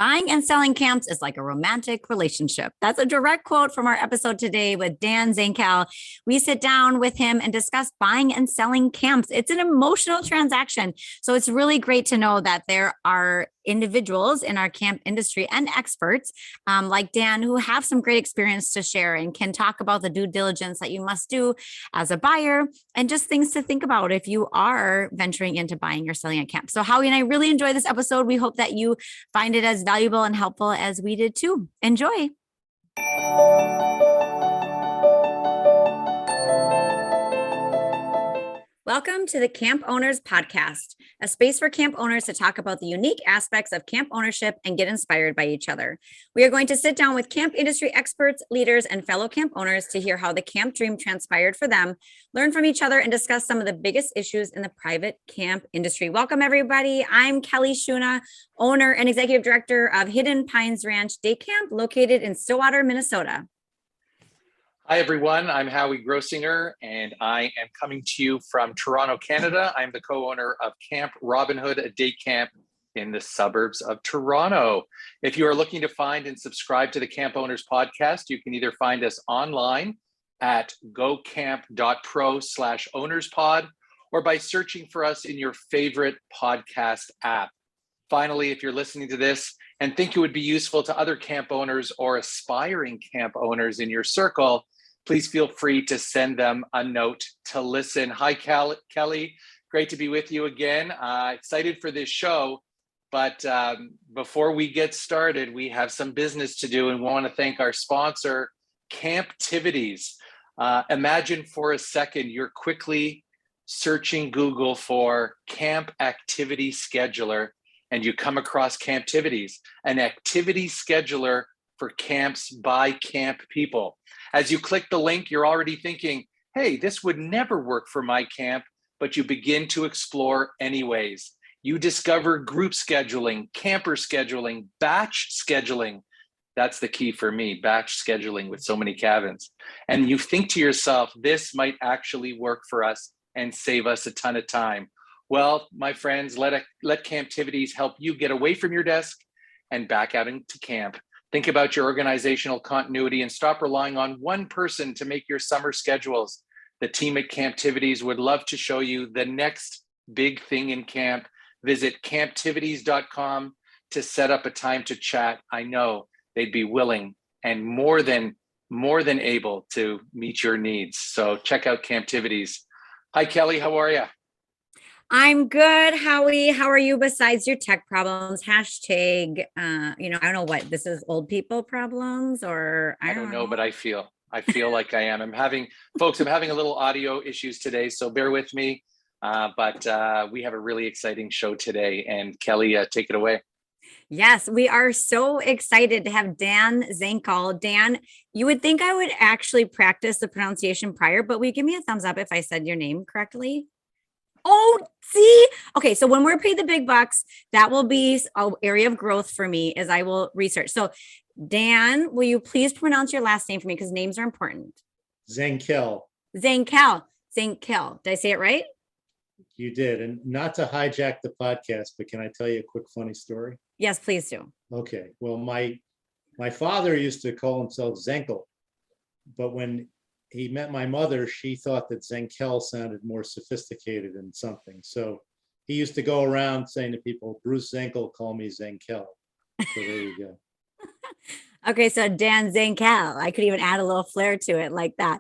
Buying and selling camps is like a romantic relationship. That's a direct quote from our episode today with Dan Zenkel. We sit down with him and discuss buying and selling camps. It's an emotional transaction. So it's really great to know that there are individuals in our camp industry and experts like Dan who have some great experience to share and can talk about the due diligence that you must do as a buyer and just things to think about if you are venturing into buying or selling a camp. So Howie and I really enjoy this episode. We hope that you find it as valuable and helpful as we did too. Enjoy. Welcome to the Camp Owners Podcast, a space for camp owners to talk about the unique aspects of camp ownership and get inspired by each other. We are going to sit down with camp industry experts, leaders, and fellow camp owners to hear how the camp dream transpired for them, learn from each other, and discuss some of the biggest issues in the private camp industry. Welcome, everybody. I'm Kelly Shuna, owner and executive director of Hidden Pines Ranch Day Camp, located in Stillwater, Minnesota. Hi, everyone. I'm Howie Grossinger, and I am coming to you from Toronto, Canada. I'm the co-owner of Camp Robin Hood, a day camp in the suburbs of Toronto. If you are looking to find and subscribe to the Camp Owners Podcast, you can either find us online at gocamp.pro/ownerspod or by searching for us in your favorite podcast app. Finally, if you're listening to this and think it would be useful to other camp owners or aspiring camp owners in your circle, please feel free to send them a note to listen. Hi, Kelly. Great to be with you again. Excited for this show. But before we get started, we have some business to do and we want to thank our sponsor, CampTivities. Imagine for a second you're quickly searching Google for camp activity scheduler and you come across CampTivities, an activity scheduler for camps by camp people. As you click the link, you're already thinking, hey, this would never work for my camp, but you begin to explore anyways. You discover group scheduling, camper scheduling, batch scheduling. That's the key for me, batch scheduling with so many cabins. And you think to yourself, this might actually work for us and save us a ton of time. Well, my friends, let CampTivities help you get away from your desk and back out into camp. Think about your organizational continuity and stop relying on one person to make your summer schedules. The team at CampTivities would love to show you the next big thing in camp. Visit camptivities.com to set up a time to chat. I know they'd be willing and more than able to meet your needs. So check out CampTivities. Hi, Kelly. How are you? I'm good, Howie. How are you besides your tech problems? Hashtag, I don't know what this is, old people problems, or I don't know, but I feel like I am. I'm having a little audio issues today, so bear with me. But we have a really exciting show today, and Kelly, take it away. Yes, we are so excited to have Dan Zenkel. Dan, you would think I would actually practice the pronunciation prior, but will you give me a thumbs up if I said your name correctly? Oh, see? Okay, so when we're paid the big bucks, that will be an area of growth for me as I will research. So, Dan, will you please pronounce your last name for me because names are important? Zenkel. Zenkel. Did I say it right? You did. And not to hijack the podcast, but can I tell you a quick funny story? Yes, please do. Okay. Well, my father used to call himself Zenkel, but when he met my mother, she thought that Zenkel sounded more sophisticated and something. So he used to go around saying to people, Bruce Zenkel, call me Zenkel. So there you go. Okay, so Dan Zenkel. I could even add a little flair to it like that.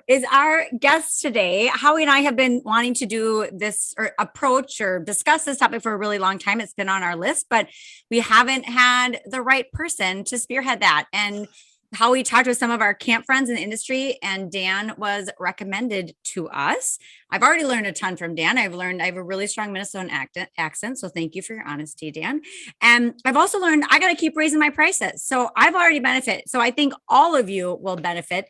Is our guest today. Howie and I have been wanting to do this or approach or discuss this topic for a really long time. It's been on our list, but we haven't had the right person to spearhead that. And how we talked with some of our camp friends in the industry, and Dan was recommended to us. I've already learned a ton from Dan. I have a really strong Minnesotan accent. So thank you for your honesty, Dan. And I've also learned I got to keep raising my prices. So I've already benefited. So I think all of you will benefit.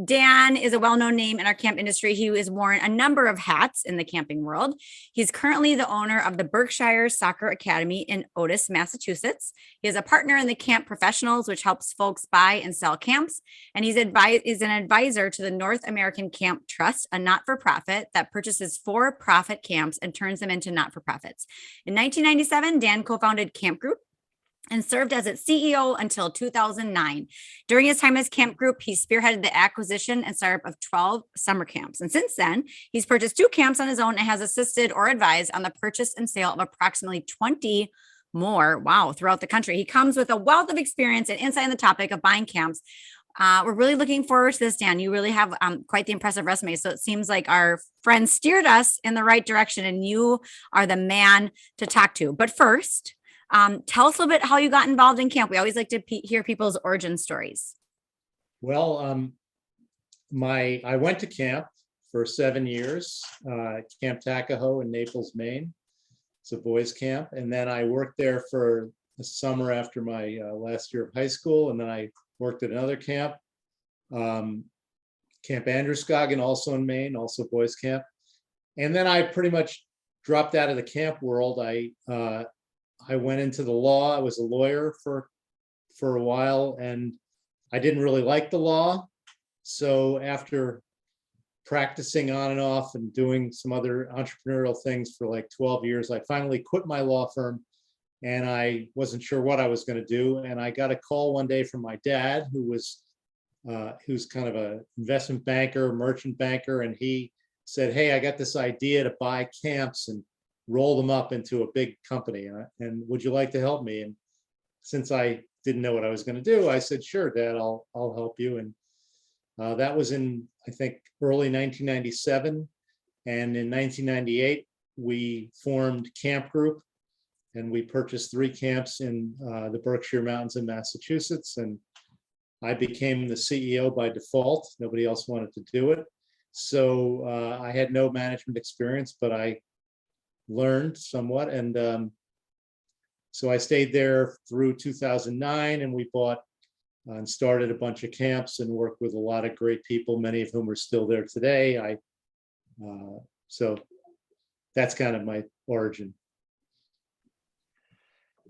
Dan is a well-known name in our camp industry. He has worn a number of hats in the camping world. He's currently the owner of the Berkshire Soccer Academy in Otis, Massachusetts. He is a partner in the Camp Professionals, which helps folks buy and sell camps. And he's an advisor to the North American Camp Trust, a not-for-profit that purchases for-profit camps and turns them into not-for-profits. In 1997, Dan co-founded CampGroup, and served as its CEO until 2009. During his time as CampGroup, he spearheaded the acquisition and startup of 12 summer camps. And since then, he's purchased 2 camps on his own and has assisted or advised on the purchase and sale of approximately 20 more, wow, throughout the country. He comes with a wealth of experience and insight on the topic of buying camps. We're really looking forward to this, Dan. You really have quite the impressive resume. So it seems like our friend steered us in the right direction, and you are the man to talk to. But first, tell us a little bit how you got involved in camp. We always like to hear people's origin stories. Well, I went to camp for 7 years, Camp Takaho in Naples, Maine. It's a boys' camp. And then I worked there for a summer after my last year of high school. And then I worked at another camp, Camp Andrewscoggin, also in Maine, also boys' camp. And then I pretty much dropped out of the camp world. I went into the law. I was a lawyer for a while, and I didn't really like the law. So after practicing on and off and doing some other entrepreneurial things for like 12 years, I finally quit my law firm, and I wasn't sure what I was going to do. And I got a call one day from my dad, who's kind of an investment banker, merchant banker, and he said, "Hey, I got this idea to buy camps and roll them up into a big company, and would you like to help me?" And since I didn't know what I was going to do, I said, "Sure, Dad, I'll help you." And that was in, I think, early 1997. And in 1998, we formed CampGroup, and we purchased 3 camps in the Berkshire Mountains in Massachusetts. And I became the CEO by default. Nobody else wanted to do it. So I had no management experience, but I learned somewhat. And so I stayed there through 2009, and we bought and started a bunch of camps and worked with a lot of great people, many of whom are still there today. So that's kind of my origin.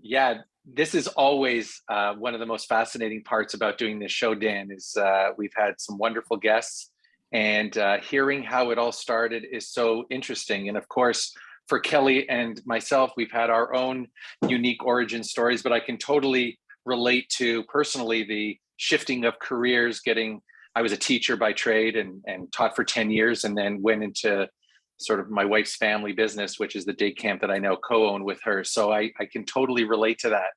Yeah, this is always one of the most fascinating parts about doing this show, Dan, is we've had some wonderful guests, and hearing how it all started is so interesting. And of course, for Kelly and myself, we've had our own unique origin stories, but I can totally relate to personally the shifting of careers. I was a teacher by trade and taught for 10 years, and then went into sort of my wife's family business, which is the day camp that I now co-own with her. So I can totally relate to that.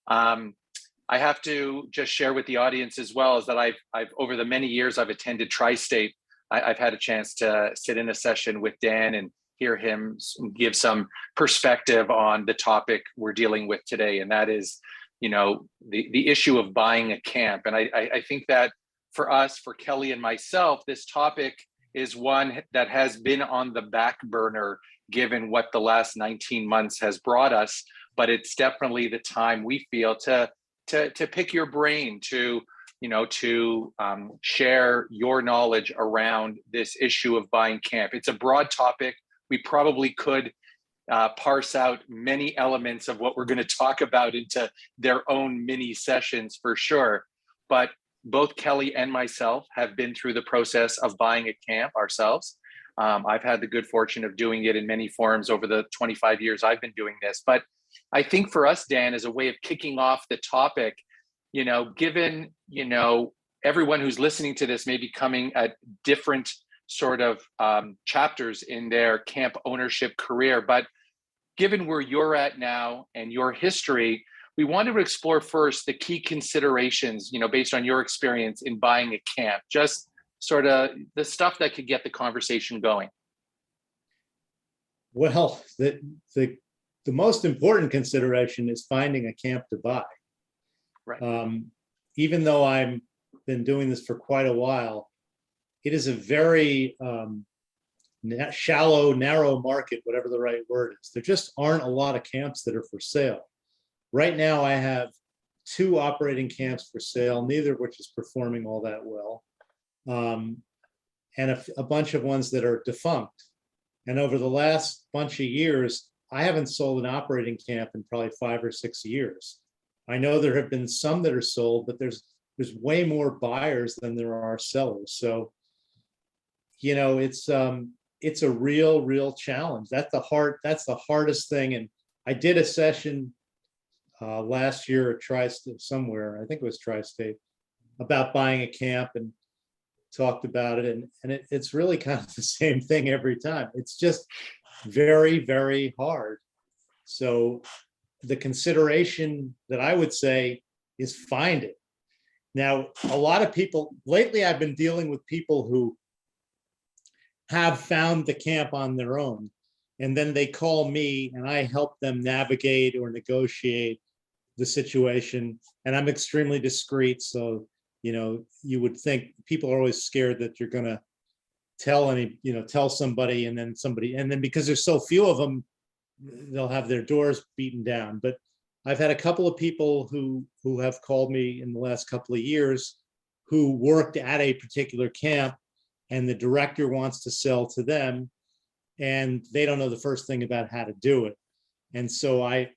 I have to just share with the audience as well is that I've over the many years I've attended Tri-State, I've had a chance to sit in a session with Dan and hear him give some perspective on the topic we're dealing with today. And that is, the issue of buying a camp. And I think that for us, for Kelly and myself, this topic is one that has been on the back burner given what the last 19 months has brought us. But it's definitely the time we feel to pick your brain, to share your knowledge around this issue of buying camp. It's a broad topic. We probably could parse out many elements of what we're going to talk about into their own mini sessions for sure. But both Kelly and myself have been through the process of buying a camp ourselves. I've had the good fortune of doing it in many forms over the 25 years I've been doing this. But I think for us, Dan, as a way of kicking off the topic, given, everyone who's listening to this may be coming at different sort of chapters in their camp ownership career. But given where you're at now and your history, we wanted to explore first the key considerations, based on your experience in buying a camp, just sort of the stuff that could get the conversation going. Well, the most important consideration is finding a camp to buy. Right. Even though I've been doing this for quite a while, it is a very shallow, narrow market, whatever the right word is. There just aren't a lot of camps that are for sale. Right now, I have 2 operating camps for sale, neither of which is performing all that well, and a bunch of ones that are defunct. And over the last bunch of years, I haven't sold an operating camp in probably 5 or 6 years. I know there have been some that are sold, but there's way more buyers than there are sellers. So, it's a real challenge. That's the hardest thing. And I did a session last year at Tri-State somewhere, I think it was Tri-State, about buying a camp and talked about it. And it's really kind of the same thing every time. It's just very, very hard. So the consideration that I would say is find it. Now, a lot of people, lately I've been dealing with people who have found the camp on their own. And then they call me and I help them navigate or negotiate the situation. And I'm extremely discreet. So, you would think people are always scared that you're going to tell somebody and then because there's so few of them, they'll have their doors beaten down. But I've had a couple of people who have called me in the last couple of years who worked at a particular camp, and the director wants to sell to them, and they don't know the first thing about how to do it. And so I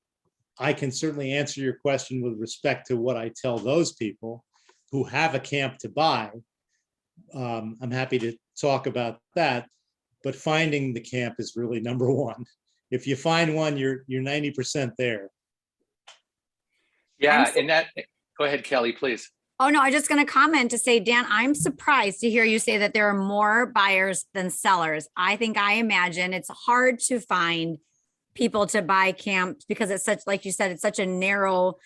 can certainly answer your question with respect to what I tell those people who have a camp to buy. I'm happy to talk about that, but finding the camp is really number one. If you find one, you're 90% there. Yeah, and that, go ahead, Kelly, please. Oh, no, I'm just going to comment to say, Dan, I'm surprised to hear you say that there are more buyers than sellers. I imagine it's hard to find people to buy camps because it's such, like you said, it's such a narrow,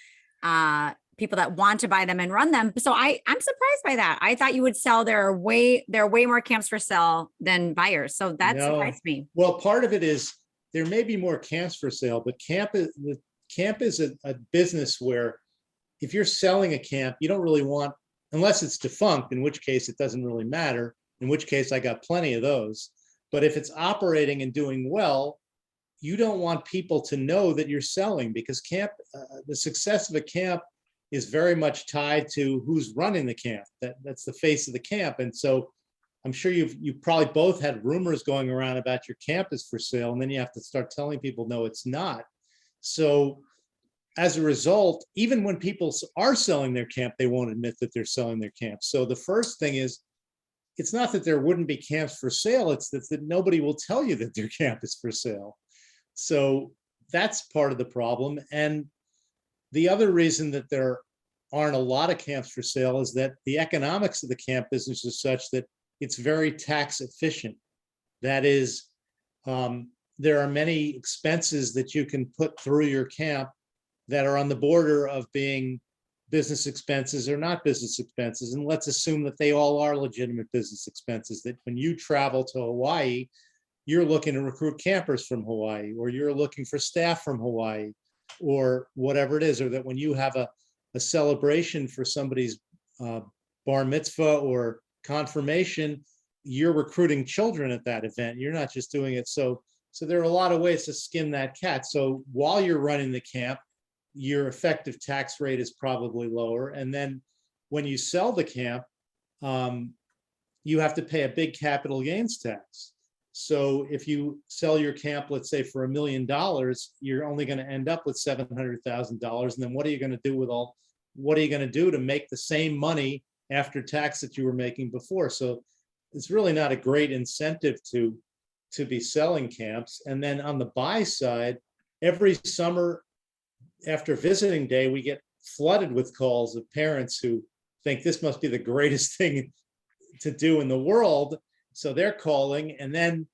people that want to buy them and run them. So I'm surprised by that. I thought you would sell. There are way more camps for sale than buyers. So that surprised me. Well, part of it is there may be more camps for sale, but camp is a business where if you're selling a camp, you don't really want, unless it's defunct, in which case it doesn't really matter, in which case I got plenty of those. But if it's operating and doing well, you don't want people to know that you're selling, because the success of a camp is very much tied to who's running the camp. That's the face of the camp. And so I'm sure you've probably both had rumors going around about your camp is for sale, and then you have to start telling people, no, it's not. So as a result, even when people are selling their camp, they won't admit that they're selling their camp. So the first thing is, it's not that there wouldn't be camps for sale, it's that nobody will tell you that their camp is for sale. So that's part of the problem. And the other reason that there aren't a lot of camps for sale is that the economics of the camp business is such that it's very tax efficient. That is, there are many expenses that you can put through your camp that are on the border of being business expenses or not business expenses. And let's assume that they all are legitimate business expenses, that when you travel to Hawaii, you're looking to recruit campers from Hawaii, or you're looking for staff from Hawaii, or whatever it is, or that when you have a celebration for somebody's bar mitzvah or confirmation, you're recruiting children at that event. You're not just doing it. So there are a lot of ways to skin that cat. So while you're running the camp, your effective tax rate is probably lower. And then when you sell the camp, you have to pay a big capital gains tax. So if you sell your camp, let's say for $1 million, you're only going to end up with $700,000. And then what are you going to do to make the same money after tax that you were making before? So it's really not a great incentive to be selling camps. And then on the buy side, every summer after visiting day, we get flooded with calls of parents who think this must be the greatest thing to do in the world. So they're calling, and then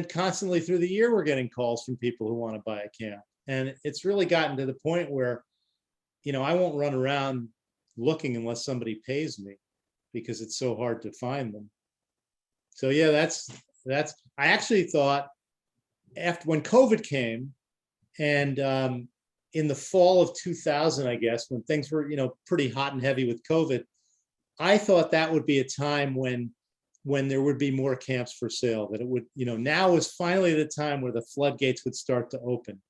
constantly through the year, we're getting calls from people who want to buy a camp. And it's really gotten to the point where, I won't run around looking unless somebody pays me, because it's so hard to find them. So yeah, that's, I actually thought after when COVID came, and in the fall of 2000, I guess, when things were, pretty hot and heavy with COVID, I thought that would be a time when there would be more camps for sale, that it would, now is finally the time where the floodgates would start to open.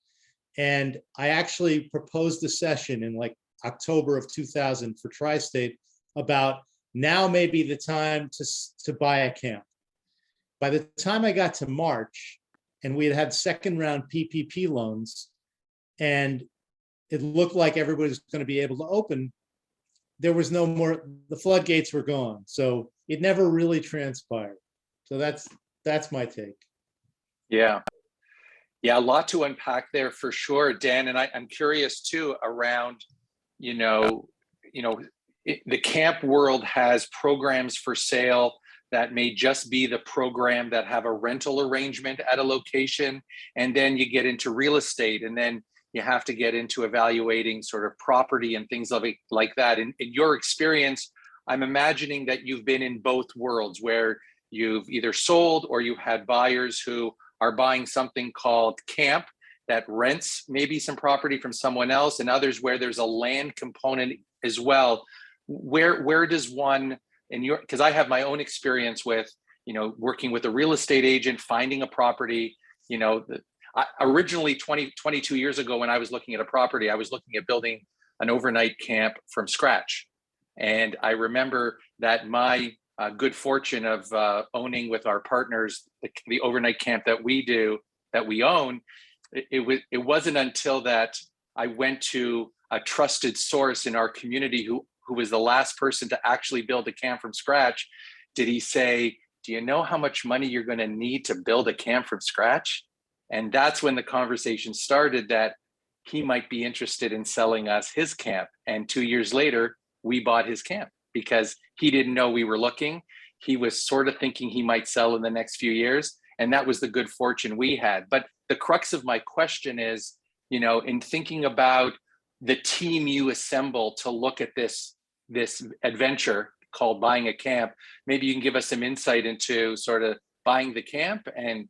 And I actually proposed a session in like October of 2000 for Tri-State about now may be the time to buy a camp. By the time I got to March, and we had second round PPP loans, and it looked like everybody was going to be able to open, there was no more, the floodgates were gone. So it never really transpired. So that's my take. Yeah. Yeah, a lot to unpack there for sure, Dan. And I'm curious too around, you know, the camp world has programs for sale that may just be the program that have a rental arrangement at a location. And then you get into real estate, and then you have to get into evaluating sort of property and things like that. In your experience, I'm imagining that you've been in both worlds where you've either sold or you had buyers who are buying something called camp that rents maybe some property from someone else, and others where there's a land component as well. Where does one, in your, because I have my own experience with, working with a real estate agent, finding a property, originally 22 years ago when I was looking at a property, I was looking at building an overnight camp from scratch. And I remember that my good fortune of owning with our partners the overnight camp that we own, it wasn't until that I went to a trusted source in our community who was the last person to actually build a camp from scratch. Did he say, do you know how much money you're going to need to build a camp from scratch? And that's when the conversation started that he might be interested in selling us his camp. And 2 years later, we bought his camp because he didn't know we were looking. He was sort of thinking he might sell in the next few years. And that was the good fortune we had. But the crux of my question is, in thinking about the team you assemble to look at this adventure called buying a camp, maybe you can give us some insight into sort of buying the camp and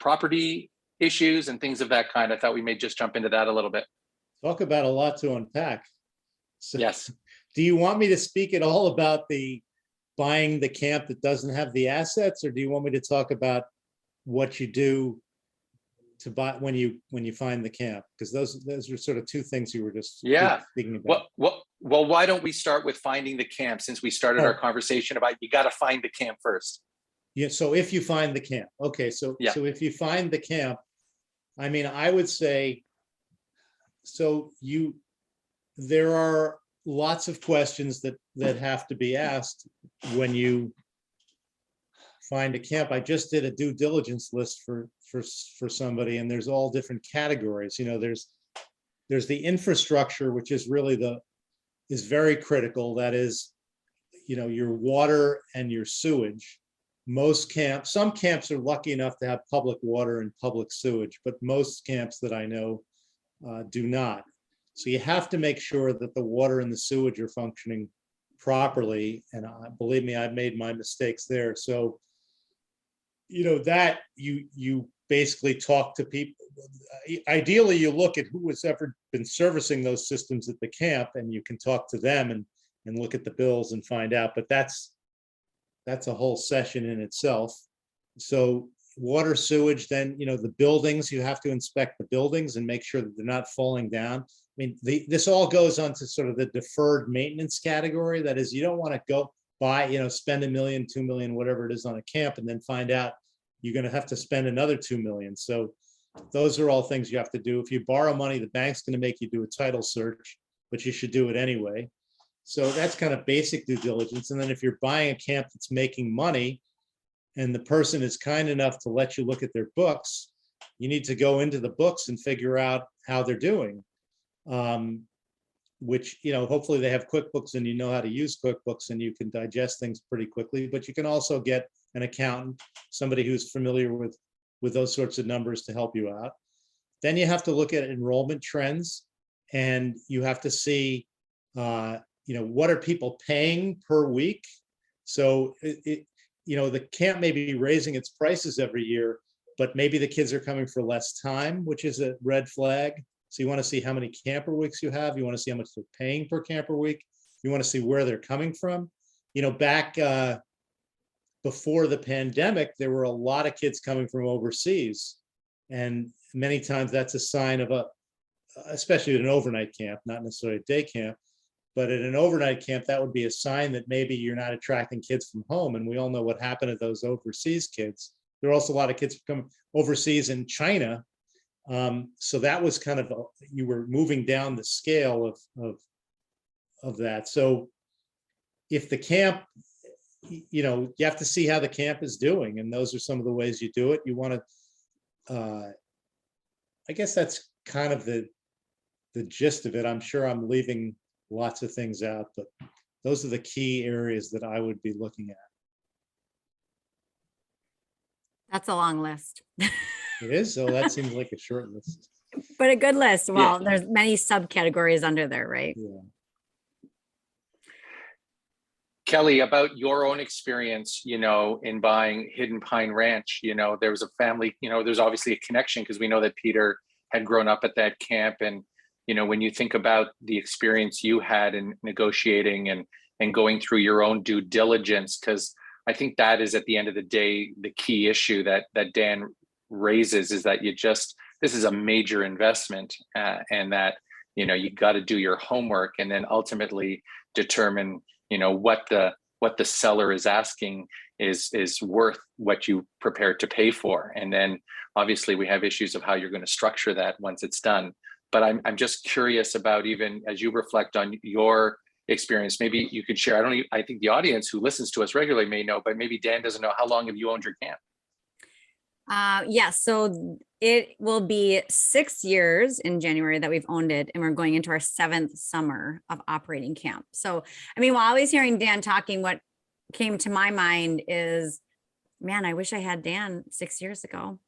property issues and things of that kind. I thought we may just jump into that a little bit. Talk about a lot to unpack. So, yes. Do you want me to speak at all about the buying the camp that doesn't have the assets, or do you want me to talk about what you do to buy when you find the camp? Because those are sort of two things you were just speaking about. Well, why don't we start with finding the camp, since we started our conversation about you got to find the camp first. Yeah. So if you find the camp, okay. So if you find the camp, I mean, I would say, there are lots of questions that have to be asked when you find a camp. I just did a due diligence list for somebody, and there's all different categories. There's the infrastructure, which is really is very critical. That is, your water and your sewage. Some camps are lucky enough to have public water and public sewage, but most camps that I know do not. So you have to make sure that the water and the sewage are functioning properly. And believe me, I've made my mistakes there. So, that you basically talk to people. Ideally, you look at who has ever been servicing those systems at the camp, and you can talk to them and look at the bills and find out. But that's a whole session in itself. So water, sewage, then, the buildings, you have to inspect the buildings and make sure that they're not falling down. I mean, this all goes on to sort of the deferred maintenance category. That is, you don't want to go buy, spend $1 million, $2 million, whatever it is on a camp, and then find out you're going to have to spend another $2 million. So those are all things you have to do. If you borrow money, the bank's going to make you do a title search, but you should do it anyway. So that's kind of basic due diligence. And then if you're buying a camp that's making money and the person is kind enough to let you look at their books, you need to go into the books and figure out how they're doing. Which, hopefully they have QuickBooks and you know how to use QuickBooks and you can digest things pretty quickly, but you can also get an accountant, somebody who's familiar with those sorts of numbers to help you out. Then you have to look at enrollment trends, and you have to see, what are people paying per week? So, the camp may be raising its prices every year, but maybe the kids are coming for less time, which is a red flag. So you want to see how many camper weeks you have. You want to see how much they're paying per camper week. You want to see where they're coming from. Back before the pandemic, there were a lot of kids coming from overseas. And many times that's a sign of especially at an overnight camp, not necessarily a day camp, but at an overnight camp, that would be a sign that maybe you're not attracting kids from home. And we all know what happened to those overseas kids. There are also a lot of kids coming overseas in China. So that was kind of, you were moving down the scale of that. So if the camp, you have to see how the camp is doing. And those are some of the ways you do it. You want to I guess that's kind of the gist of it. I'm sure I'm leaving lots of things out, but those are the key areas that I would be looking at. That's a long list, It is, so that seems like a short list. but a good list. Yeah. Well, there's many subcategories under there, right? Yeah. Kelly, about your own experience, in buying Hidden Pine Ranch, there was a family, there's obviously a connection because we know that Peter had grown up at that camp. And, when you think about the experience you had in negotiating and going through your own due diligence, because I think that is at the end of the day, the key issue that Dan raises is that this is a major investment and that, you got to do your homework and then ultimately determine what the seller is asking is worth what you prepared to pay for. And then obviously we have issues of how you're going to structure that once it's done. But I'm just curious about, even as you reflect on your experience, maybe you could share. I think the audience who listens to us regularly may know, but maybe Dan doesn't know, how long have you owned your camp? So it will be 6 years in January that we've owned it, and we're going into our 7th summer of operating camp. So, while I was hearing Dan talking, what came to my mind is, man, I wish I had Dan 6 years ago.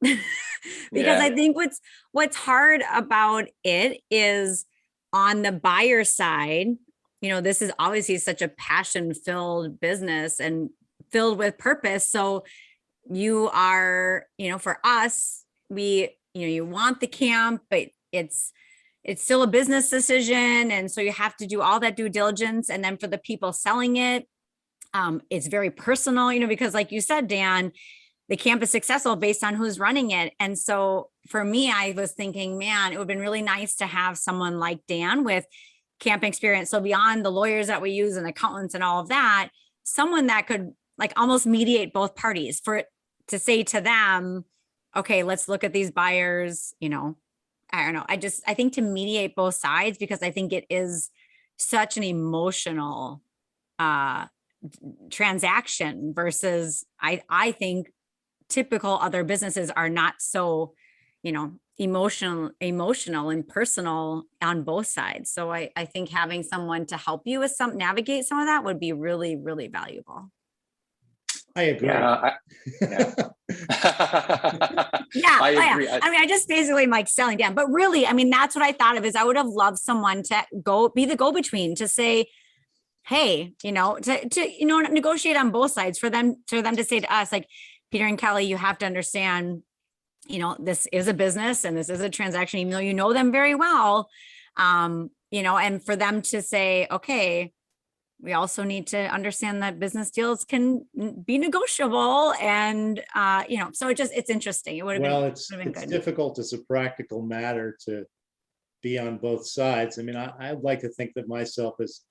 Because I think what's hard about it is, on the buyer side, this is obviously such a passion-filled business and filled with purpose. So you are, for us, you want the camp, but it's still a business decision. And so you have to do all that due diligence. And then for the people selling it, it's very personal, because like you said, Dan, the camp is successful based on who's running it. And so for me, I was thinking, man, it would have been really nice to have someone like Dan with camp experience. So beyond the lawyers that we use and accountants and all of that, someone that could like almost mediate both parties, to say to them, okay, let's look at these buyers, I don't know. I think to mediate both sides, because I think it is such an emotional transaction versus I think typical other businesses are not so, emotional and personal on both sides. So I think having someone to help you with navigate some of that would be really, really valuable. I agree. Yeah. Yeah. I agree. I just basically like selling down, but really, that's what I thought of, is I would have loved someone to be the go-between, to say, hey, to negotiate on both sides, for them to say to us, like, Peter and Kelly, you have to understand, this is a business and this is a transaction, even though you know them very well, and for them to say, okay, we also need to understand that business deals can be negotiable. And, so it's interesting. It would have been, it's good. difficult as a practical matter to be on both sides. I'd like to think that myself is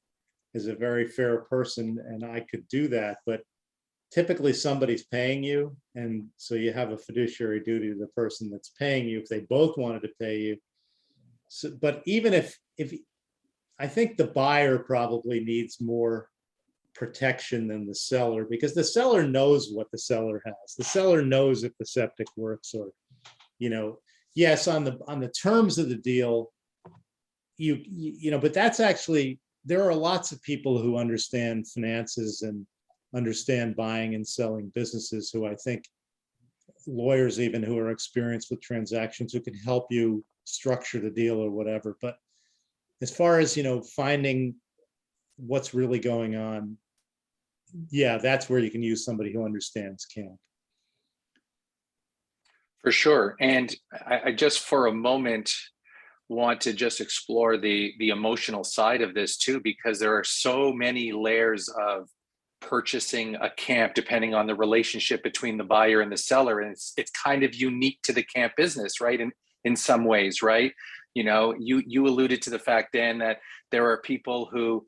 a very fair person and I could do that, but typically somebody's paying you. And so you have a fiduciary duty to the person that's paying you if they both wanted to pay you. So, but even if I think the buyer probably needs more protection than the seller, because the seller knows what the seller has. The seller knows if the septic works, or, yes, on the terms of the deal, but that's actually, there are lots of people who understand finances and understand buying and selling businesses, who I think, lawyers even, who are experienced with transactions, who can help you structure the deal or whatever. But as far as, finding what's really going on, yeah, that's where you can use somebody who understands camp. For sure. And I just for a moment want to just explore the emotional side of this too, because there are so many layers of purchasing a camp depending on the relationship between the buyer and the seller. And it's kind of unique to the camp business, right? In some ways, right? You alluded to the fact, Dan, that there are people who,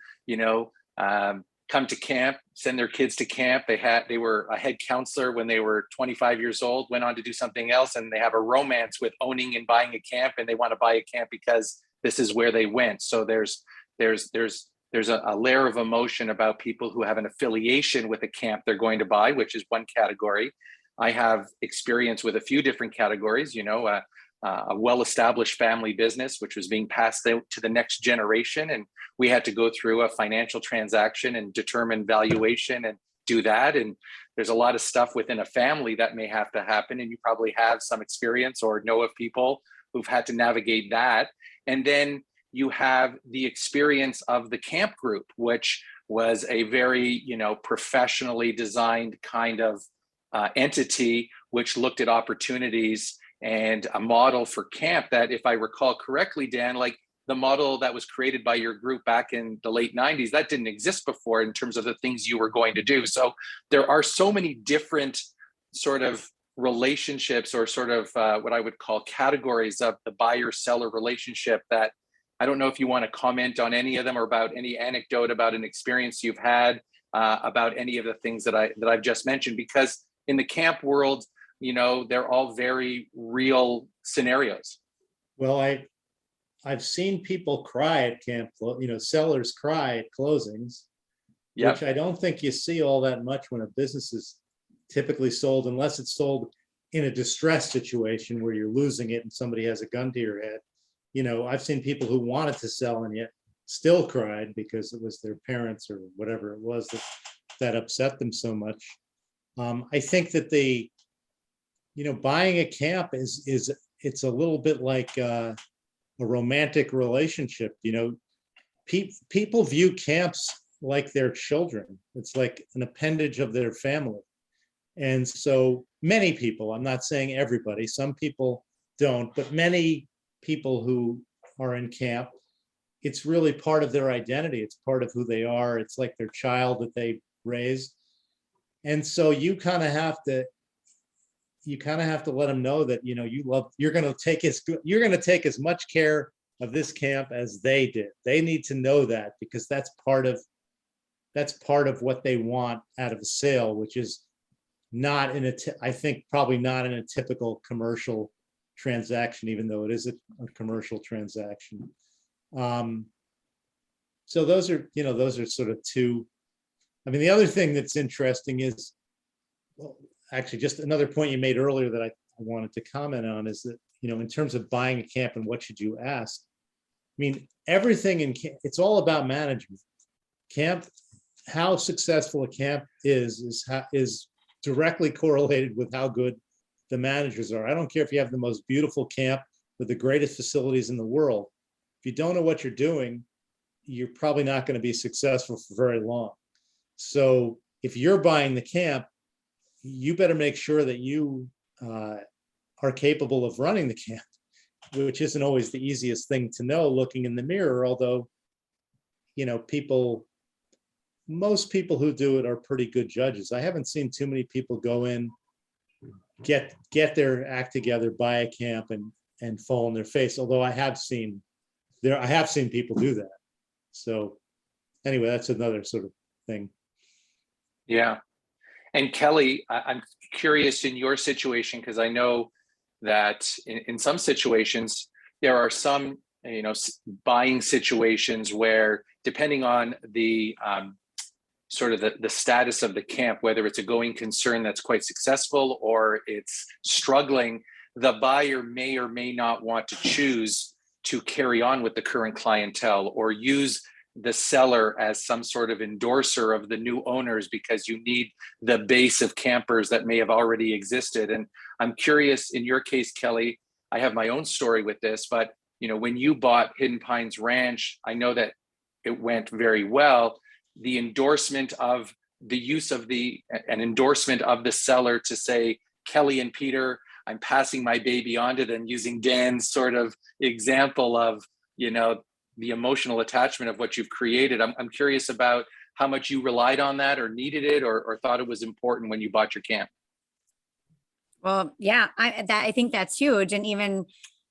come to camp, send their kids to camp. They were a head counselor when they were 25 years old, went on to do something else, and they have a romance with owning and buying a camp, and they want to buy a camp because this is where they went. So there's a layer of emotion about people who have an affiliation with a camp they're going to buy, which is one category. I have experience with a few different categories. a well-established family business, which was being passed out to the next generation. And we had to go through a financial transaction and determine valuation and do that. And there's a lot of stuff within a family that may have to happen. And you probably have some experience or know of people who've had to navigate that. And then you have the experience of the CampGroup, which was a very, professionally designed kind of entity, which looked at opportunities and a model for camp that, if I recall correctly, Dan, like the model that was created by your group back in the late 90s, that didn't exist before in terms of the things you were going to do. So there are so many different sort of relationships or sort of what I would call categories of the buyer-seller relationship that I don't know if you want to comment on any of them or about any anecdote about an experience you've had about any of the things that I've just mentioned, because in the camp world, they're all very real scenarios. Well, I've seen people cry at camp, sellers cry at closings, Yep. which I don't think you see all that much when a business is typically sold, unless it's sold in a distress situation where you're losing it and somebody has a gun to your head. I've seen people who wanted to sell and yet still cried because it was their parents or whatever it was that upset them so much. I think that buying a camp it's a little bit like a romantic relationship. People view camps like their children. It's like an appendage of their family. And so many people, I'm not saying everybody, some people don't, but many people who are in camp, it's really part of their identity. It's part of who they are. It's like their child that they raised. And so you kind of have to let them know that, you're going to take as much care of this camp as they did. They need to know that, because that's part of what they want out of a sale, which is not I think probably not in a typical commercial transaction, even though it is a commercial transaction. So those are sort of two. I mean, the other thing that's interesting is, well, actually, just another point you made earlier that I wanted to comment on is that, in terms of buying a camp and what should you ask? I mean, everything in camp, it's all about management. Camp, how successful a camp is directly correlated with how good the managers are. I don't care if you have the most beautiful camp with the greatest facilities in the world. If you don't know what you're doing, you're probably not going to be successful for very long. So if you're buying the camp, you better make sure that you are capable of running the camp, which isn't always the easiest thing to know looking in the mirror, although, most people who do it are pretty good judges. I haven't seen too many people go in, get their act together, buy a camp and fall on their face, although I have seen people do that. So anyway, that's another sort of thing. Yeah. And Kelly, I'm curious in your situation, because I know that in some situations, there are some, buying situations where, depending on the sort of the status of the camp, whether it's a going concern that's quite successful or it's struggling, the buyer may or may not want to choose to carry on with the current clientele or use the seller as some sort of endorser of the new owners, because you need the base of campers that may have already existed. And I'm curious, in your case, Kelly, I have my own story with this, but when you bought Hidden Pines Ranch, I know that it went very well. The endorsement of the use of an endorsement of the seller to say, Kelly and Peter, I'm passing my baby on to them, using Dan's sort of example of, the emotional attachment of what you've created. I'm curious about how much you relied on that or needed it or thought it was important when you bought your camp. Well, yeah, I think that's huge. And even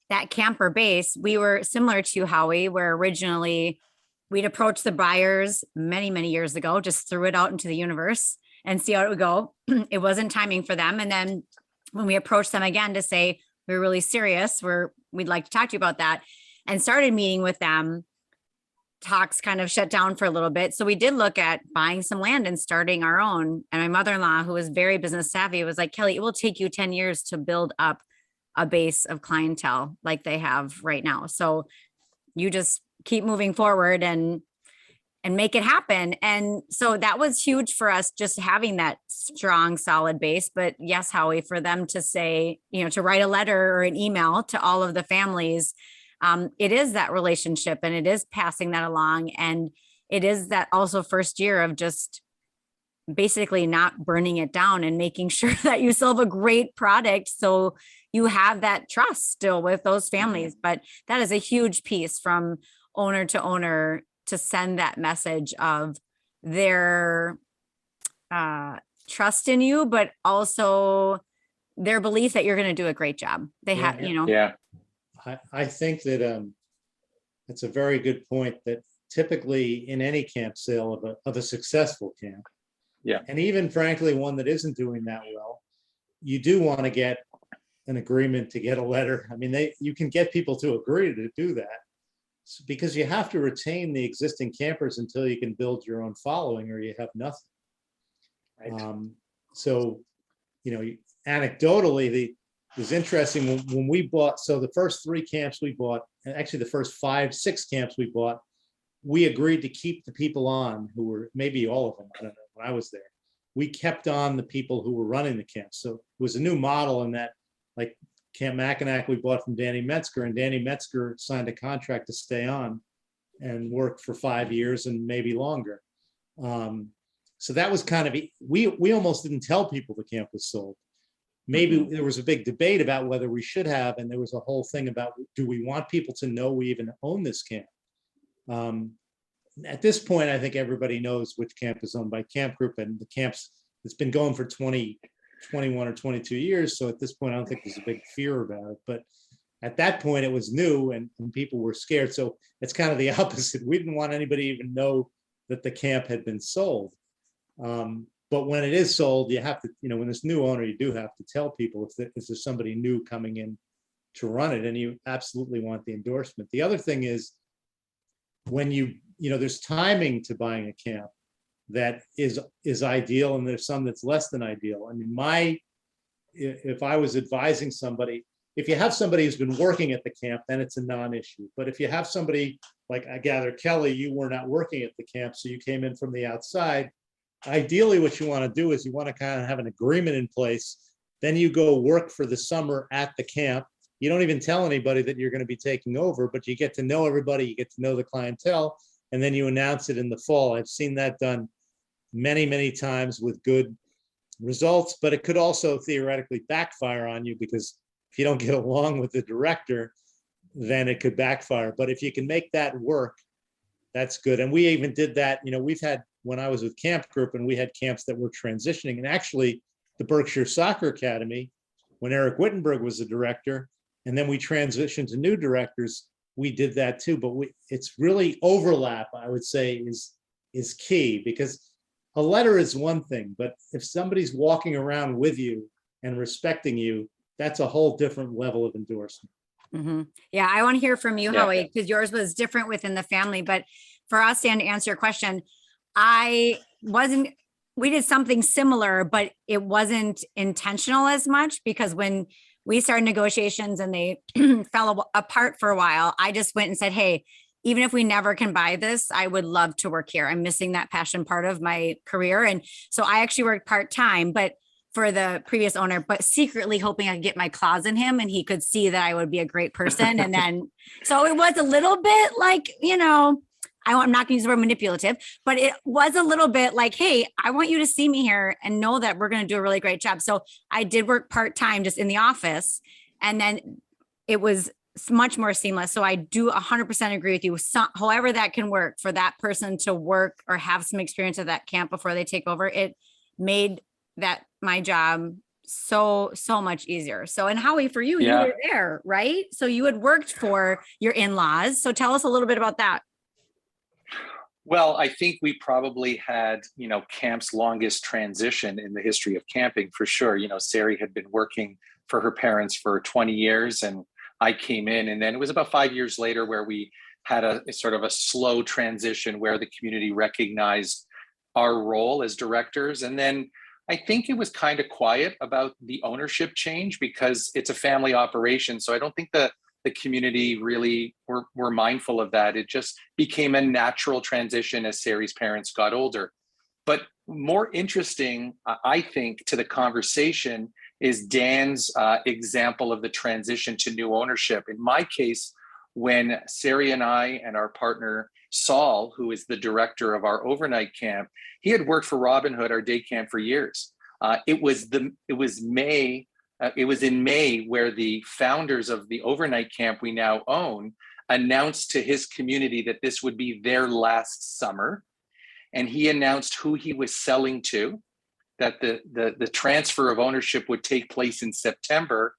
that camper base, we were similar to Howie, where originally we'd approach the buyers many, many years ago, just threw it out into the universe and see how it would go. It wasn't timing for them. And then when we approached them again to say, we're really serious, we'd like to talk to you about that, and started meeting with them, talks kind of shut down for a little bit. So we did look at buying some land and starting our own. And my mother-in-law, who was very business savvy, was like, Kelly, it will take you 10 years to build up a base of clientele like they have right now. So you just keep moving forward and make it happen. And so that was huge for us, just having that strong, solid base. But yes, Howie, for them to say, to write a letter or an email to all of the families, it is that relationship, and it is passing that along. And it is that also first year of just basically not burning it down and making sure that you still have a great product. So you have that trust still with those families. But that is a huge piece from owner to owner, to send that message of their trust in you, but also their belief that you're going to do a great job. They have, Yeah. I think that it's a very good point, that typically in any camp sale of a successful camp, and even frankly one that isn't doing that well, you do want to get an agreement, to get a letter. I mean, you can get people to agree to do that, because you have to retain the existing campers until you can build your own following, or you have nothing. Right. So, anecdotally, it was interesting when we bought. So the first 3 camps we bought, and actually the first 5-6 camps we bought, we agreed to keep the people on who were, maybe all of them, I don't know, when I was there. We kept on the people who were running the camp. So it was a new model in that, like, Camp Mackinac we bought from Danny Metzger, and Danny Metzger signed a contract to stay on and work for 5 years and maybe longer. So that was kind of, we almost didn't tell people the camp was sold. Maybe there was a big debate about whether we should have, and there was a whole thing about, do we want people to know we even own this camp? At this point, I think everybody knows which camp is owned by CampGroup, and the camps, it's been going for 21 or 22 years. So at this point, I don't think there's a big fear about it. But at that point, it was new, and people were scared. So it's kind of the opposite. We didn't want anybody to even know that the camp had been sold. But when it is sold, you have to, when there's new owner, you do have to tell people if there's somebody new coming in to run it, and you absolutely want the endorsement. The other thing is, when there's timing to buying a camp that is ideal, and there's some that's less than ideal. I mean, if I was advising somebody, if you have somebody who's been working at the camp, then it's a non-issue. But if you have somebody, like I gather, Kelly, you were not working at the camp, so you came in from the outside. Ideally, what you want to do is you want to kind of have an agreement in place. Then you go work for the summer at the camp. You don't even tell anybody that you're going to be taking over, but you get to know everybody, you get to know the clientele, and then you announce it in the fall. I've seen that done many, many times with good results, but it could also theoretically backfire on you, because if you don't get along with the director, then it could backfire. But if you can make that work, that's good. And we even did that. We've had, when I was with CampGroup, and we had camps that were transitioning, and actually the Berkshire Soccer Academy, when Eric Wittenberg was the director, and then we transitioned to new directors, we did that too. But it's really overlap, I would say, is key, because a letter is one thing, but if somebody's walking around with you and respecting you, that's a whole different level of endorsement. Mm-hmm. Yeah, I want to hear from you, Howie, because yours was different within the family. But for us, Dan, to answer your question, we did something similar, but it wasn't intentional as much, because when we started negotiations and they fell apart for a while, I just went and said, hey, even if we never can buy this, I would love to work here. I'm missing that passion part of my career. And so I actually worked part-time, but for the previous owner, but secretly hoping I could get my claws in him and he could see that I would be a great person. And then, so it was a little bit like, I'm not going to use the word manipulative, but it was a little bit like, hey, I want you to see me here and know that we're going to do a really great job. So I did work part-time just in the office, and then it was much more seamless. So I do 100% agree with you. However that can work for that person to work or have some experience at that camp before they take over, it made that my job so much easier. So, and Howie, for you, you were there, right? So you had worked for your in-laws. So tell us a little bit about that. Well, I think we probably had, camp's longest transition in the history of camping, for sure. Sari had been working for her parents for 20 years, and I came in, and then it was about 5 years later where we had a sort of a slow transition where the community recognized our role as directors. And then I think it was kind of quiet about the ownership change because it's a family operation. So I don't think the community really were mindful of that. It just became a natural transition as Sari's parents got older. But more interesting, I think, to the conversation is Dan's example of the transition to new ownership. In my case, when Sari and I and our partner Saul, who is the director of our overnight camp, he had worked for Robin Hood, our day camp, for years. It was in May where the founders of the overnight camp we now own announced to his community that this would be their last summer. And he announced who he was selling to, that the transfer of ownership would take place in September,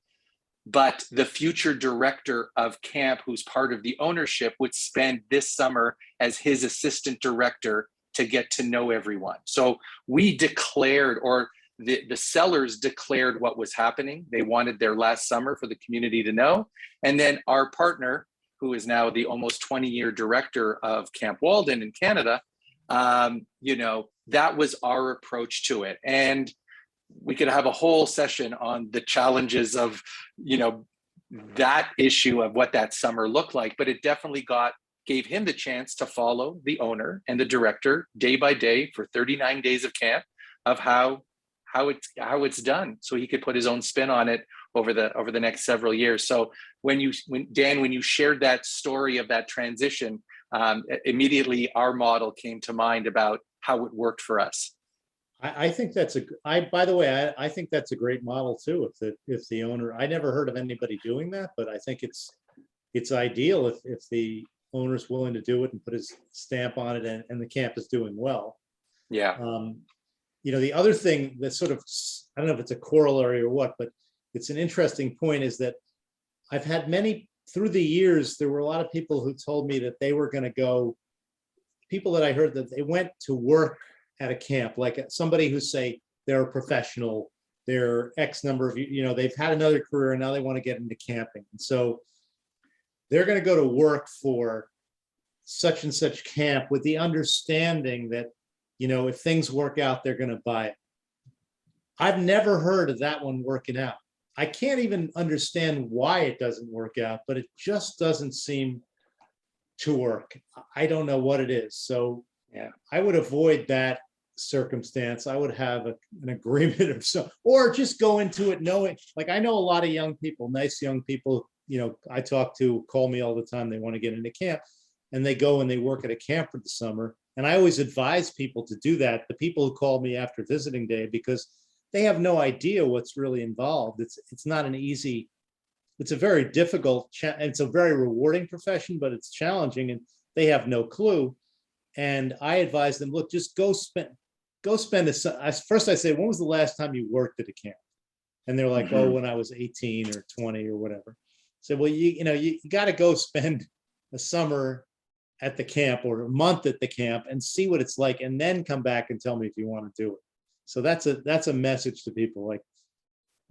but the future director of camp, who's part of the ownership, would spend this summer as his assistant director to get to know everyone. So we declared, or the sellers declared what was happening. They wanted their last summer for the community to know. And then our partner, who is now the almost 20-year director of Camp Walden in Canada, that was our approach to it. And we could have a whole session on the challenges of, that issue of what that summer looked like, but it definitely gave him the chance to follow the owner and the director day by day for 39 days of camp of how it's done. So he could put his own spin on it over the next several years. So when you shared that story of that transition, immediately our model came to mind about how it worked for us. I think by the way, I think that's a great model too. If the owner, I never heard of anybody doing that, but I think it's ideal if the owner's willing to do it and put his stamp on it, and the camp is doing well. Yeah. The other thing that sort of, I don't know if it's a corollary or what, but it's an interesting point, is that I've had through the years, there were a lot of people who told me that they were going to go, people that I heard that they went to work at a camp, like somebody who say they're a professional, they're X number of, they've had another career and now they want to get into camping. And so they're going to go to work for such and such camp with the understanding that, if things work out, they're going to buy it. I've never heard of that one working out. I can't even understand why it doesn't work out, but it just doesn't seem to work. I don't know what it is. So yeah, I would avoid that circumstance. I would have an agreement of some, or just go into it knowing, like, I know a lot of young people, nice young people, I talk to, call me all the time. They want to get into camp, and they go and they work at a camp for the summer. And I always advise people to do that. The people who call me after visiting day, because they have no idea what's really involved. It's not an easy, it's a very difficult, it's a very rewarding profession, but it's challenging, and they have no clue. And I advise them, look, just go spend first I say, when was the last time you worked at a camp? And they're like, oh, when I was 18 or 20 or whatever. So, well, you got to go spend a summer at the camp or a month at the camp and see what it's like, and then come back and tell me if you want to do it. So that's a message to people. Like,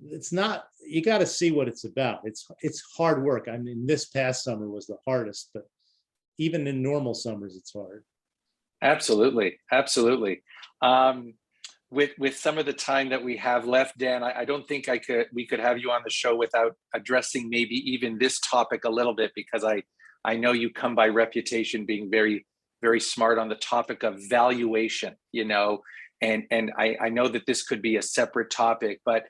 it's not, you got to see what it's about. It's hard work. I mean, this past summer was the hardest, but even in normal summers, it's hard. Absolutely. With some of the time that we have left, Dan, I don't think we could have you on the show without addressing maybe even this topic a little bit, because I know you come by reputation being very, very smart on the topic of valuation, and I know that this could be a separate topic, but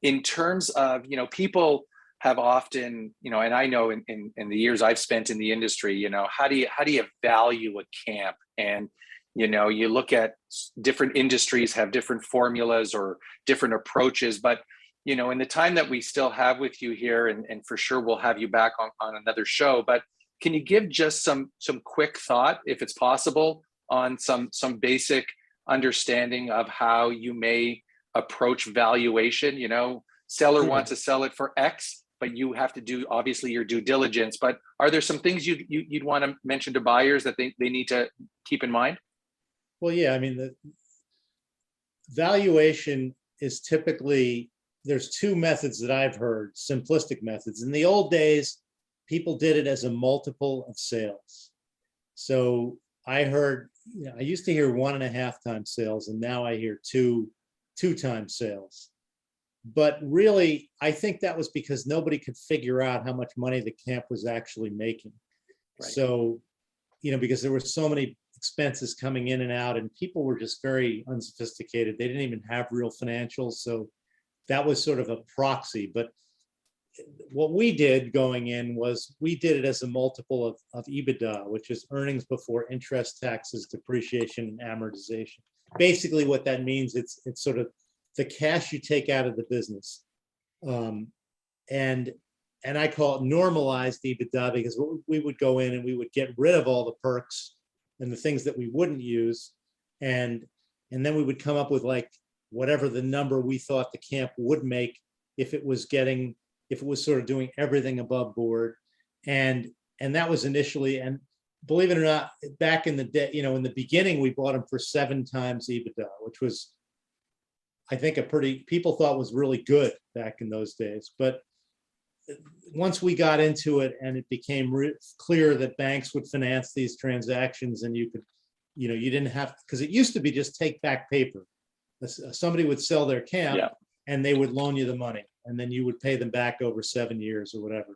in terms of, people have often, and I know in the years I've spent in the industry, how do you value a camp? And, you look at different industries have different formulas or different approaches, but, in the time that we still have with you here, and for sure we'll have you back on another show, but can you give just some quick thought, if it's possible, on some basic understanding of how you may approach valuation? Seller wants to sell it for X, but you have to do obviously your due diligence. But are there some things you'd want to mention to buyers that they need to keep in mind? Well, yeah, I mean, the valuation is typically, there's two methods that I've heard, simplistic methods. In the old days, people did it as a multiple of sales. So I heard, I used to hear 1.5 times sales, and now I hear 2 2x sales. But really, I think that was because nobody could figure out how much money the camp was actually making. Right. So, because there were so many expenses coming in and out, and people were just very unsophisticated. They didn't even have real financials. So that was sort of a proxy. But what we did going in was we did it as a multiple of EBITDA, which is earnings before interest, taxes, depreciation, and amortization. Basically, what that means, it's sort of the cash you take out of the business. And I call it normalized EBITDA, because we would go in and we would get rid of all the perks and the things that we wouldn't use. And then we would come up with like whatever the number we thought the camp would make if it was sort of doing everything above board. And that was initially, and believe it or not, back in the day, in the beginning, we bought them for 7x EBITDA, which was, I think, people thought was really good back in those days. But once we got into it and it became clear that banks would finance these transactions, and you could, you didn't have, because it used to be just take back paper. Somebody would sell their camp, Yeah. and they would loan you the money, and then you would pay them back over 7 years or whatever.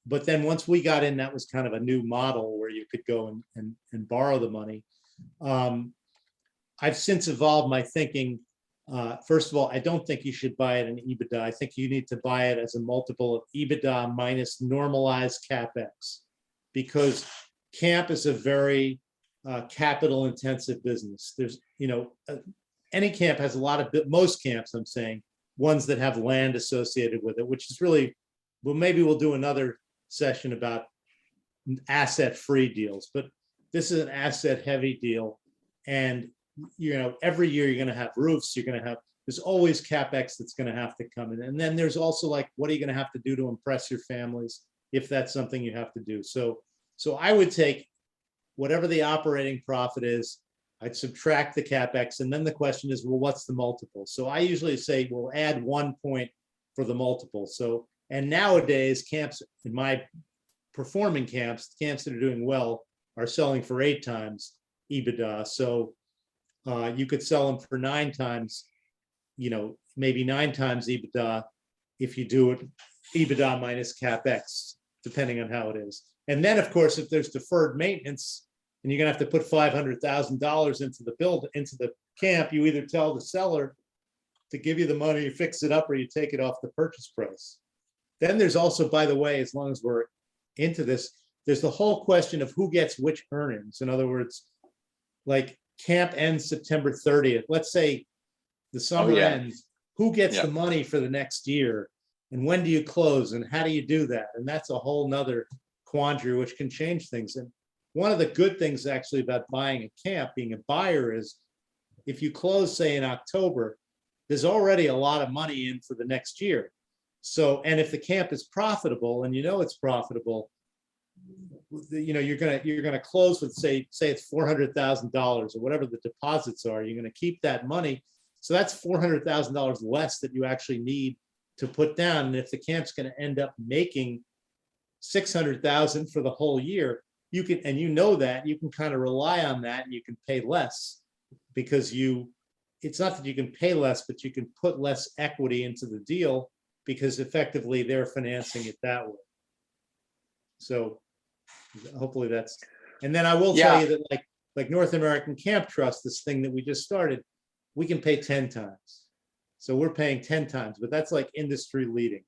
But then once we got in, that was kind of a new model where you could go and borrow the money. I've since evolved my thinking. First of all, I don't think you should buy it in EBITDA. I think you need to buy it as a multiple of EBITDA minus normalized CapEx, because camp is a very capital intensive business. There's, any camp has a lot of, most camps, I'm saying, ones that have land associated with it, which is really, well, maybe we'll do another session about asset free deals, but this is an asset heavy deal. And every year you're going to have roofs, there's always CapEx that's going to have to come in. And then there's also like, what are you going to have to do to impress your families if that's something you have to do? So I would take whatever the operating profit is, I'd subtract the CapEx. And then the question is, well, what's the multiple? So I usually say, we'll add 1 point for the multiple. So, and nowadays camps, in my performing camps that are doing well, are selling for 8x EBITDA. So you could sell them for 9x, maybe 9x EBITDA if you do it EBITDA minus CapEx, depending on how it is. And then, of course, if there's deferred maintenance and you're gonna have to put $500,000 into the camp, you either tell the seller to give you the money, you fix it up, or you take it off the purchase price. Then there's also, by the way, as long as we're into this, there's the whole question of who gets which earnings. In other words, like camp ends September 30th. Let's say the summer ends. Who gets the money for the next year? And when do you close? And how do you do that? And that's a whole nother quandary, which can change things. And one of the good things actually about buying a camp, being a buyer, is if you close, say, in October, there's already a lot of money in for the next year. So, and if the camp is profitable, and it's profitable, you're gonna close with say it's $400,000 or whatever the deposits are. You're gonna keep that money, so that's $400,000 less that you actually need to put down. And if the camp's gonna end up making $600,000 for the whole year, you can, and that you can kind of rely on that, and you can pay less because it's not that you can pay less, but you can put less equity into the deal because effectively they're financing it that way. So hopefully that's, and then I will tell you that like North American Camp Trust, this thing that we just started, we can pay 10x. So we're paying 10x, but that's like industry leading,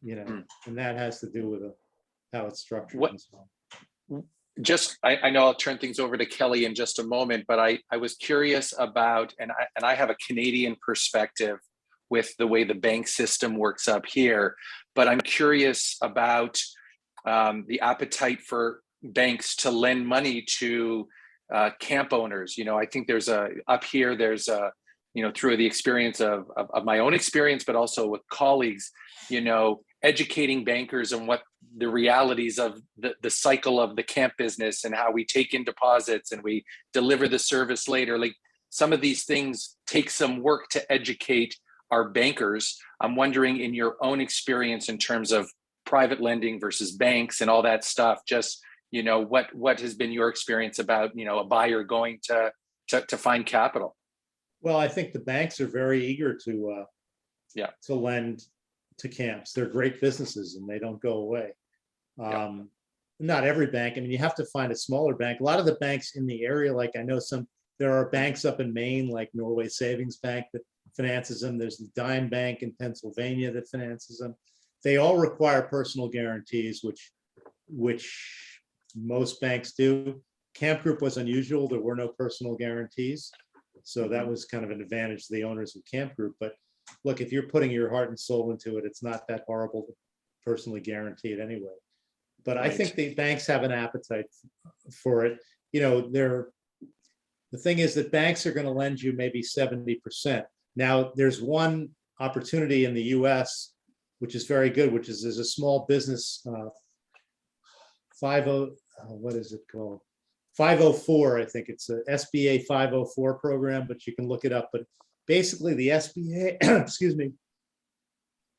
and that has to do with how it's structured. And so on. I know I'll turn things over to Kelly in just a moment, but I was curious about, and I have a Canadian perspective with the way the bank system works up here, but I'm curious about the appetite for banks to lend money to camp owners. I think there's through the experience of my own experience, but also with colleagues, educating bankers on what the realities of the cycle of the camp business and how we take in deposits and we deliver the service later. Like, some of these things take some work to educate our bankers. I'm wondering, in your own experience in terms of private lending versus banks and all that stuff, just, what has been your experience about, a buyer going to find capital? Well, I think the banks are very eager to Yeah. to lend to camps. They're great businesses and they don't go away. Yeah. Not every bank. I mean, you have to find a smaller bank. A lot of the banks in the area, like I know there are banks up in Maine, like Norway Savings Bank that finances them. There's the Dime Bank in Pennsylvania that finances them. They all require personal guarantees, which most banks do. CampGroup was unusual. There were no personal guarantees. So that was kind of an advantage to the owners of CampGroup. But look, if you're putting your heart and soul into it, it's not that horrible to personally guarantee it anyway. But I think the banks have an appetite for it. You know, the thing is that banks are going to lend you maybe 70%. Now, there's one opportunity in the US, which is very good, which is there's a small business 50, what is it called? 504, I think it's a SBA 504 program, but you can look it up. But basically the SBA, excuse me,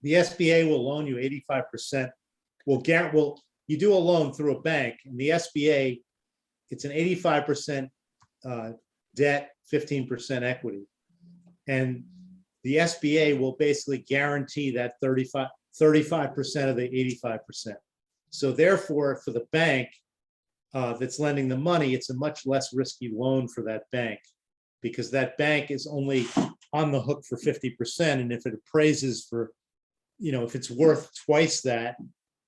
the SBA will loan you 85%. You do a loan through a bank, and the SBA, it's an 85% debt, 15% equity. And the SBA will basically guarantee that 35% of the 85%. So therefore, for the bank that's lending the money, it's a much less risky loan for that bank, because that bank is only on the hook for 50%. And if it appraises for, if it's worth twice that,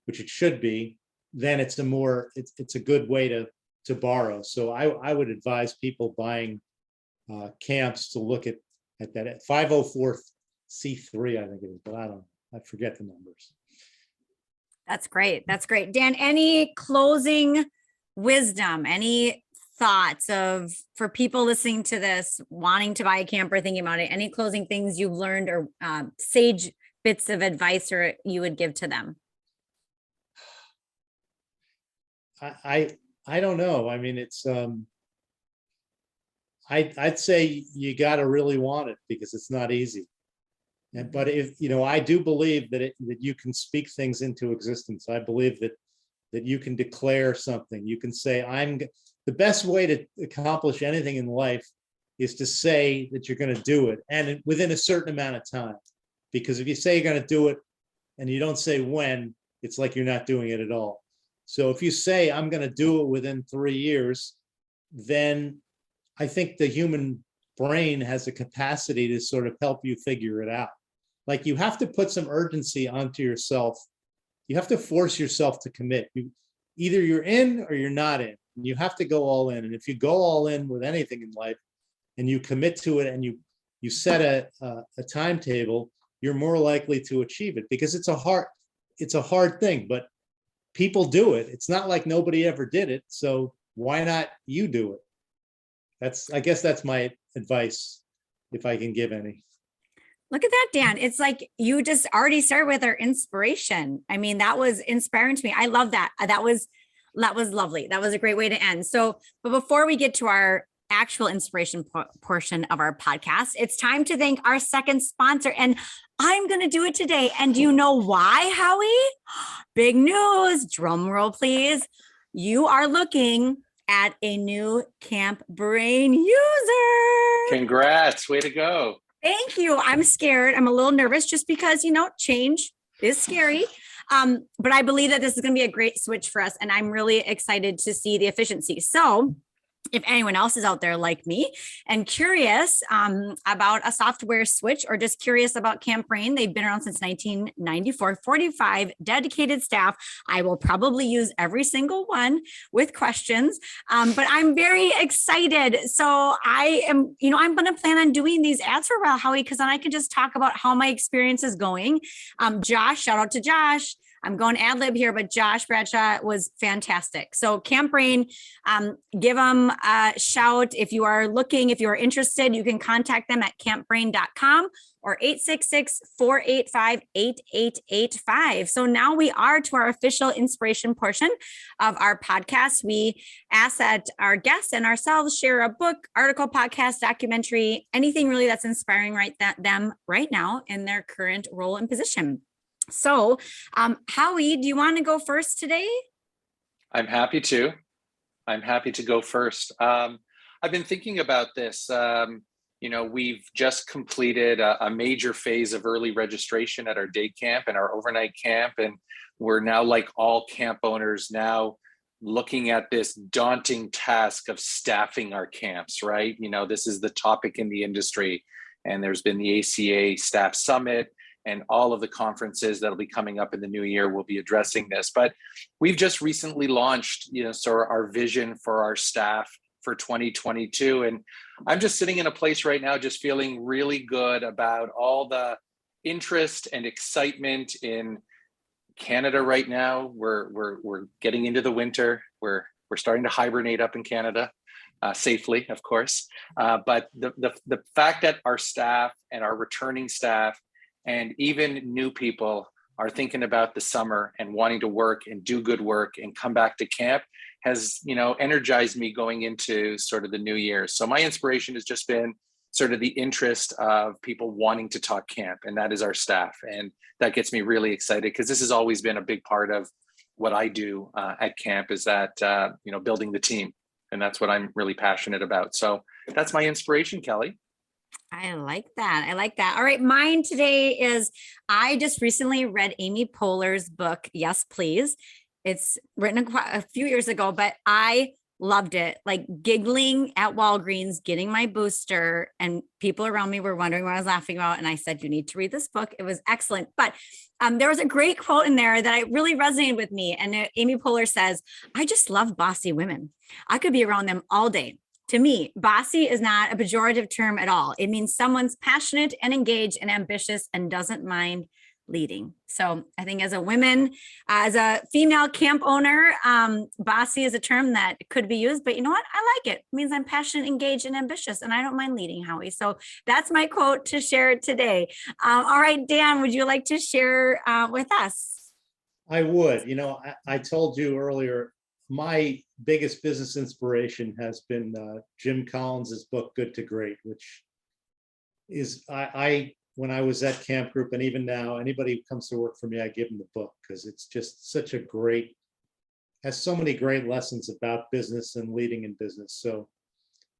which it should be, then it's a good way to borrow. So I would advise people buying camps to look at that 504c3, I think it is, but I forget the numbers. That's great. That's great. Dan, any closing wisdom, any thoughts for people listening to this, wanting to buy a camper, thinking about it, any closing things you've learned or sage bits of advice or you would give to them? I don't know. I mean, it's I'd say you got to really want it, because it's not easy. But if I do believe that you can speak things into existence. I believe that you can declare something. You can say, the best way to accomplish anything in life is to say that you're going to do it, and within a certain amount of time. Because if you say you're going to do it and you don't say when, it's like you're not doing it at all. So if you say, I'm going to do it within 3 years, then I think the human brain has a capacity to sort of help you figure it out. Like, you have to put some urgency onto yourself. You have to force yourself to commit. Either you're in or you're not in. You have to go all in. And if you go all in with anything in life and you commit to it and you set a timetable, you're more likely to achieve it, because it's a hard thing, but people do it. It's not like nobody ever did it. So why not you do it? I guess that's my advice, if I can give any. Look at that, Dan. It's like you just already started with our inspiration. I mean, that was inspiring to me. I love that. That was lovely. That was a great way to end. So, but before we get to our actual inspiration portion of our podcast, it's time to thank our second sponsor. And I'm going to do it today. And do you know why, Howie? Big news. Drum roll, please. You are looking at a new Camp Brain user. Congrats. Way to go. Thank you. I'm scared. I'm a little nervous just because, change is scary. But I believe that this is going to be a great switch for us. And I'm really excited to see the efficiency. So if anyone else is out there like me and curious about a software switch, or just curious about Camp Brain, they've been around since 1994, 45 dedicated staff. I will probably use every single one with questions, but I'm very excited. So I am, I'm going to plan on doing these ads for a while, Howie, because then I can just talk about how my experience is going. Josh, shout out to Josh. I'm going ad lib here, but Josh Bradshaw was fantastic. So Camp Brain, give them a shout. If you are interested, you can contact them at campbrain.com or 866-485-8885. So now we are to our official inspiration portion of our podcast. We ask that our guests and ourselves share a book, article, podcast, documentary, anything really that's inspiring them right now in their current role and position. So, Howie, do you want to go first today? I'm happy to go first. I've been thinking about this. we've just completed a major phase of early registration at our day camp and our overnight camp. And we're now, like all camp owners, now looking at this daunting task of staffing our camps, right? This is the topic in the industry. And there's been the ACA Staff Summit, and all of the conferences that'll be coming up in the new year will be addressing this. But we've just recently launched, so our vision for our staff for 2022. And I'm just sitting in a place right now, just feeling really good about all the interest and excitement in Canada right now. We're getting into the winter. We're starting to hibernate up in Canada, safely, of course. But the fact that our staff and our returning staff and even new people are thinking about the summer and wanting to work and do good work and come back to camp has, energized me going into sort of the new year. So my inspiration has just been sort of the interest of people wanting to talk camp, and that is our staff. And that gets me really excited, because this has always been a big part of what I do at camp, is that, building the team. And that's what I'm really passionate about. So that's my inspiration, Kelly. I like that. All right. Mine today is, I just recently read Amy Poehler's book, Yes, Please. It's written a few years ago, but I loved it. Like giggling at Walgreens, getting my booster, and people around me were wondering what I was laughing about. And I said, you need to read this book. It was excellent. But there was a great quote in there that really resonated with me. And Amy Poehler says, I just love bossy women. I could be around them all day. To me, bossy is not a pejorative term at all. It means someone's passionate and engaged and ambitious and doesn't mind leading. So I think as a woman, as a female camp owner, bossy is a term that could be used, but you know what? I like it. It means I'm passionate, engaged, and ambitious, and I don't mind leading, Howie. So that's my quote to share today. All right, Dan, would you like to share with us? I would. I told you earlier, my biggest business inspiration has been Jim Collins's book, Good to Great, which is, when I was at CampGroup, and even now, anybody who comes to work for me, I give them the book, because it's just such a has so many great lessons about business and leading in business. So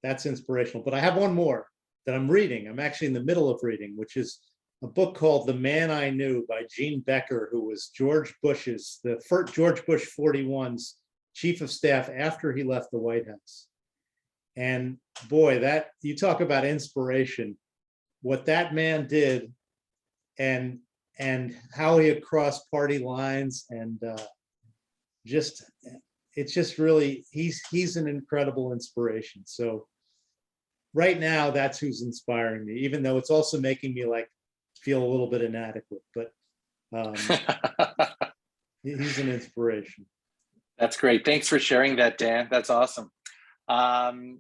that's inspirational. But I have one more that I'm reading. I'm actually in the middle of reading, which is a book called The Man I Knew by Gene Becker, who was George Bush 41's chief of staff after he left the White House. And boy, that, you talk about inspiration, what that man did, and how he had crossed party lines, and it's just really, he's an incredible inspiration. So right now, that's who's inspiring me, even though it's also making me feel a little bit inadequate, but he's an inspiration. That's great. Thanks for sharing that, Dan. That's awesome. So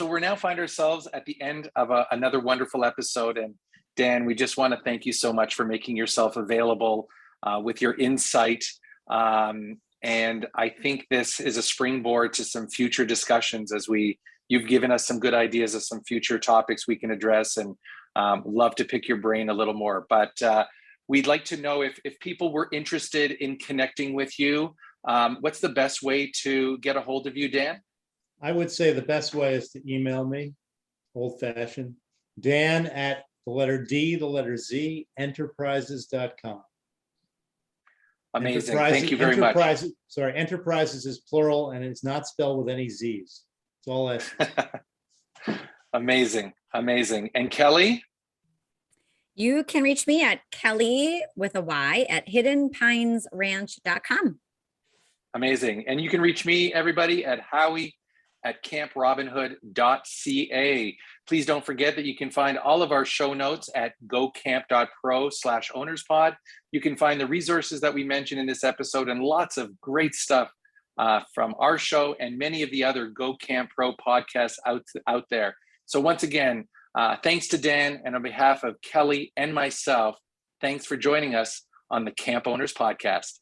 we're now find ourselves at the end of another wonderful episode. And Dan, we just want to thank you so much for making yourself available with your insight. And I think this is a springboard to some future discussions, as you've given us some good ideas of some future topics we can address, and love to pick your brain a little more. But we'd like to know if people were interested in connecting with you, what's the best way to get a hold of you, Dan? I would say the best way is to email me, old fashioned, Dan at the letter D, the letter Z, enterprises.com. Amazing. Thank you very much. Sorry, enterprises is plural, and it's not spelled with any Z's. It's all S. Amazing. And Kelly? You can reach me at Kelly with a Y at hiddenpinesranch.com. Amazing. And you can reach me, everybody, at Howie at camprobinhood.ca. Please don't forget that you can find all of our show notes at gocamp.pro/ownerspod. You can find the resources that we mentioned in this episode, and lots of great stuff from our show and many of the other Go Camp Pro podcasts out there. So once again, thanks to Dan, and on behalf of Kelly and myself, thanks for joining us on the Camp Owners Podcast.